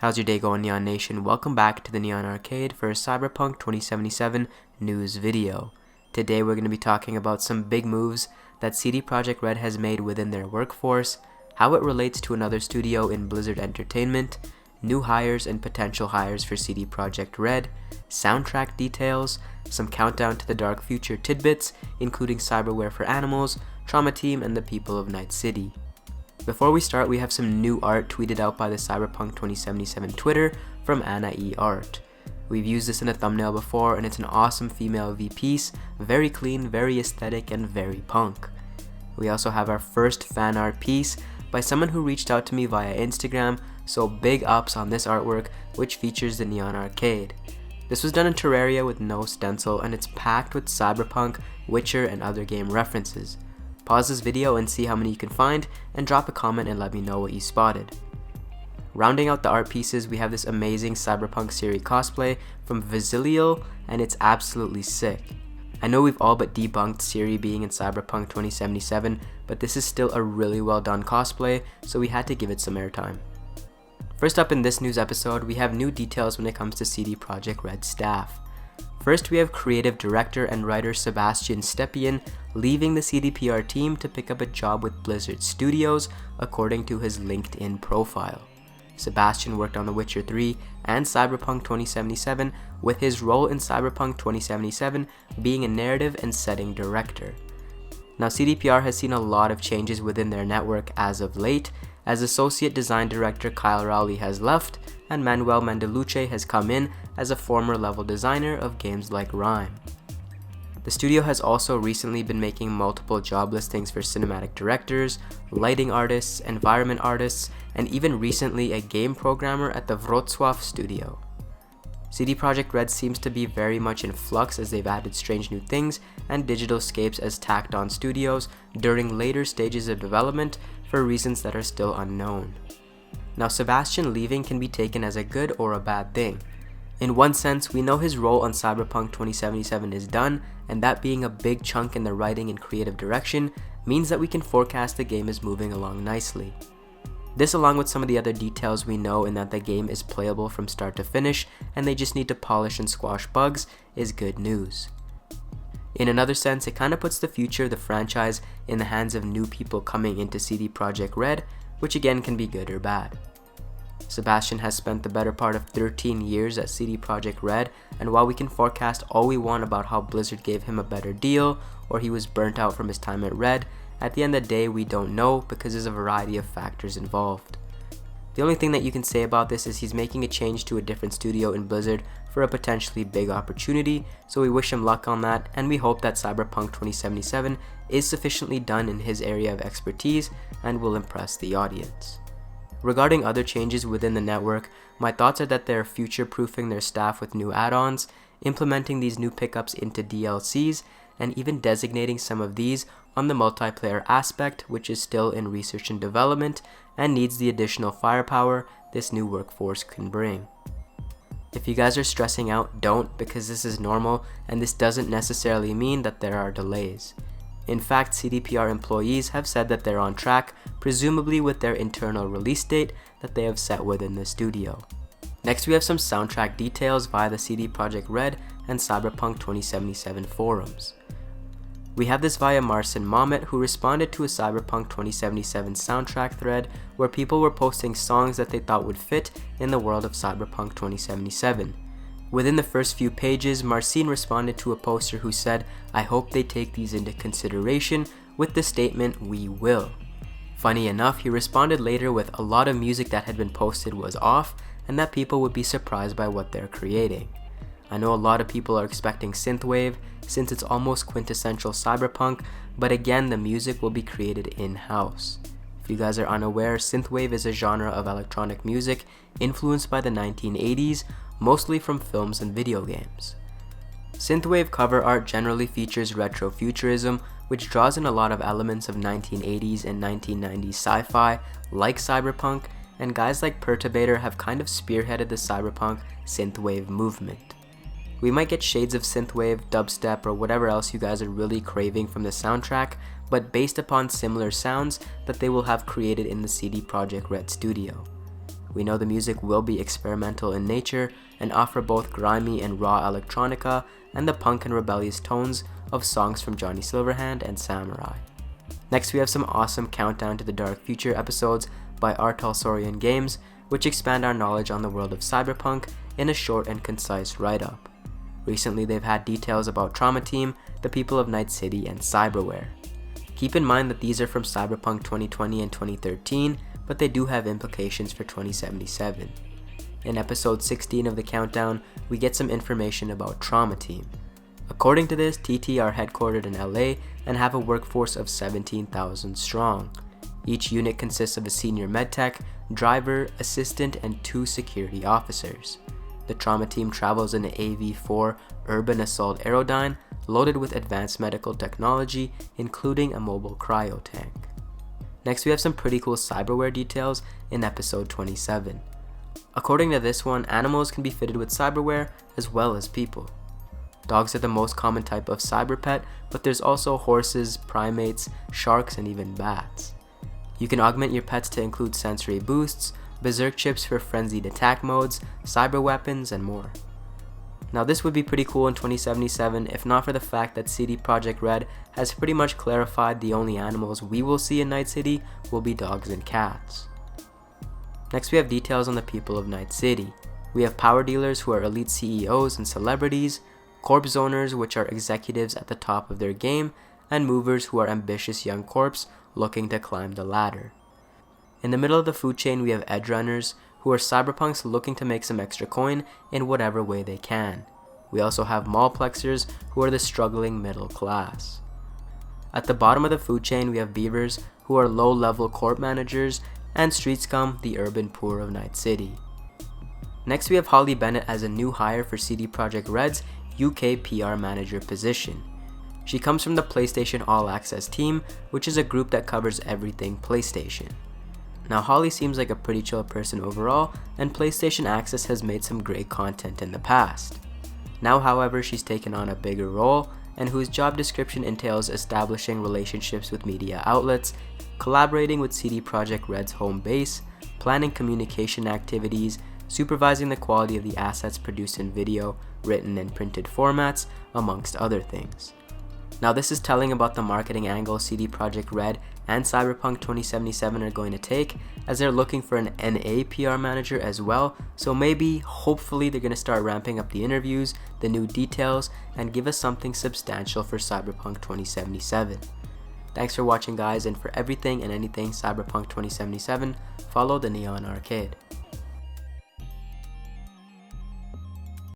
How's your day going, Neon Nation? Welcome back to the Neon Arcade for a Cyberpunk 2077 news video. Today we're going to be talking about some big moves that CD PROJEKT RED has made within their workforce, how it relates to another studio in Blizzard Entertainment, new hires and potential hires for CD PROJEKT RED, soundtrack details, some countdown to the dark future tidbits, including cyberware for animals, Trauma Team, and the people of Night City. Before we start, we have some new art tweeted out by the Cyberpunk 2077 Twitter from Anna E. Art. We've used this in a thumbnail before, and it's an awesome female V piece, very clean, very aesthetic, and very punk. We also have our first fan art piece by someone who reached out to me via Instagram, so big ups on this artwork, which features the Neon Arcade. This was done in Terraria with no stencil, and it's packed with Cyberpunk, Witcher, and other game references. Pause this video and see how many you can find, and drop a comment and let me know what you spotted. Rounding out the art pieces, we have this amazing Cyberpunk Serie cosplay from Vizilio, and it's absolutely sick. I know we've all but debunked Serie being in Cyberpunk 2077, but this is still a really well done cosplay, so we had to give it some airtime. First up in this news episode, we have new details when it comes to CD PROJEKT RED staff. First, we have creative director and writer Sebastian Stepien leaving the CDPR team to pick up a job with Blizzard Studios, according to his LinkedIn profile. Sebastian worked on The Witcher 3 and Cyberpunk 2077, with his role in Cyberpunk 2077 being a narrative and setting director. Now, CDPR has seen a lot of changes within their network as of late, as Associate Design Director Kyle Rowley has left, and Manuel has come in as a former level designer of games like Rime. The studio has also recently been making multiple job listings for cinematic directors, lighting artists, environment artists, and even recently a game programmer at the Wrocław studio. CD PROJEKT RED seems to be very much in flux as they've added strange new things and digital scapes as tacked on studios during later stages of development for reasons that are still unknown. Now, Sebastian leaving can be taken as a good or a bad thing. In one sense, we know his role on Cyberpunk 2077 is done, and that being a big chunk in the writing and creative direction means that we can forecast the game is moving along nicely. This, along with some of the other details we know in that the game is playable from start to finish and they just need to polish and squash bugs, is good news. In another sense, it kind of puts the future of the franchise in the hands of new people coming into CD PROJEKT RED, which again can be good or bad. Sebastian has spent the better part of 13 years at CD PROJEKT RED, and while we can forecast all we want about how Blizzard gave him a better deal, or he was burnt out from his time at Red, at the end of the day we don't know because there's a variety of factors involved. The only thing that you can say about this is he's making a change to a different studio in Blizzard for a potentially big opportunity, so we wish him luck on that, and we hope that Cyberpunk 2077 is sufficiently done in his area of expertise and will impress the audience. Regarding other changes within the network, my thoughts are that they're future-proofing their staff with new add-ons, implementing these new pickups into DLCs, and even designating some of these on the multiplayer aspect, which is still in research and development and needs the additional firepower this new workforce can bring. If you guys are stressing out, don't, because this is normal and this doesn't necessarily mean that there are delays. In fact, CDPR employees have said that they're on track, presumably with their internal release date that they have set within the studio. Next, we have some soundtrack details via the CD PROJEKT RED and Cyberpunk 2077 forums. We have this via Marcin Mamet, who responded to a Cyberpunk 2077 soundtrack thread where people were posting songs that they thought would fit in the world of Cyberpunk 2077. Within the first few pages, Marcin responded to a poster who said, "I hope they take these into consideration," with the statement, "We will." Funny enough, he responded later with a lot of music that had been posted was off and that people would be surprised by what they're creating. I know a lot of people are expecting synthwave since it's almost quintessential cyberpunk, but again, the music will be created in-house. If you guys are unaware, synthwave is a genre of electronic music influenced by the 1980s, mostly from films and video games. Synthwave cover art generally features retrofuturism, which draws in a lot of elements of 1980s and 1990s sci-fi, like cyberpunk, and guys like Perturbator have kind of spearheaded the cyberpunk synthwave movement. We might get shades of synthwave, dubstep, or whatever else you guys are really craving from the soundtrack, but based upon similar sounds that they will have created in the CD PROJEKT RED studio. We know the music will be experimental in nature and offer both grimy and raw electronica and the punk and rebellious tones of songs from Johnny Silverhand and Samurai. Next, we have some awesome Countdown to the Dark Future episodes by Artalsorian Games, which expand our knowledge on the world of Cyberpunk in a short and concise write-up. Recently, they've had details about Trauma Team, the people of Night City, and cyberware. Keep in mind that these are from Cyberpunk 2020 and 2013, but they do have implications for 2077. In episode 16 of the Countdown, we get some information about Trauma Team. According to this, TT are headquartered in LA and have a workforce of 17,000 strong. Each unit consists of a senior medtech, driver, assistant, and 2 security officers. The Trauma Team travels in an AV-4 Urban Assault Aerodyne loaded with advanced medical technology, including a mobile cryo tank. Next, we have some pretty cool cyberware details in episode 27. According to this one, animals can be fitted with cyberware as well as people. Dogs are the most common type of cyber pet, but there's also horses, primates, sharks, and even bats. You can augment your pets to include sensory boosts, berserk chips for frenzied attack modes, cyber weapons, and more. Now this would be pretty cool in 2077 if not for the fact that CD PROJEKT RED has pretty much clarified the only animals we will see in Night City will be dogs and cats. Next, we have details on the people of Night City. We have power dealers who are elite CEOs and celebrities, corpse owners which are executives at the top of their game, and movers who are ambitious young corps looking to climb the ladder. In the middle of the food chain, we have edge runners who are cyberpunks looking to make some extra coin in whatever way they can. We also have mallplexers who are the struggling middle class. At the bottom of the food chain, we have beavers who are low-level corp managers, and street scum, the urban poor of Night City. Next, we have Holly Bennett as a new hire for CD PROJEKT RED's UK PR manager position. She comes from the PlayStation All Access team, which is a group that covers everything PlayStation. Now, Holly seems like a pretty chill person overall, and PlayStation Access has made some great content in the past. Now, however, she's taken on a bigger role, and whose job description entails establishing relationships with media outlets, collaborating with CD PROJEKT RED's home base, planning communication activities, supervising the quality of the assets produced in video, written, and printed formats, amongst other things. Now, this is telling about the marketing angle CD PROJEKT RED and Cyberpunk 2077 are going to take, as they're looking for an NA PR manager as well, so maybe, hopefully, they're going to start ramping up the interviews, the new details, and give us something substantial for Cyberpunk 2077. Thanks for watching, guys, and for everything and anything Cyberpunk 2077, follow the Neon Arcade.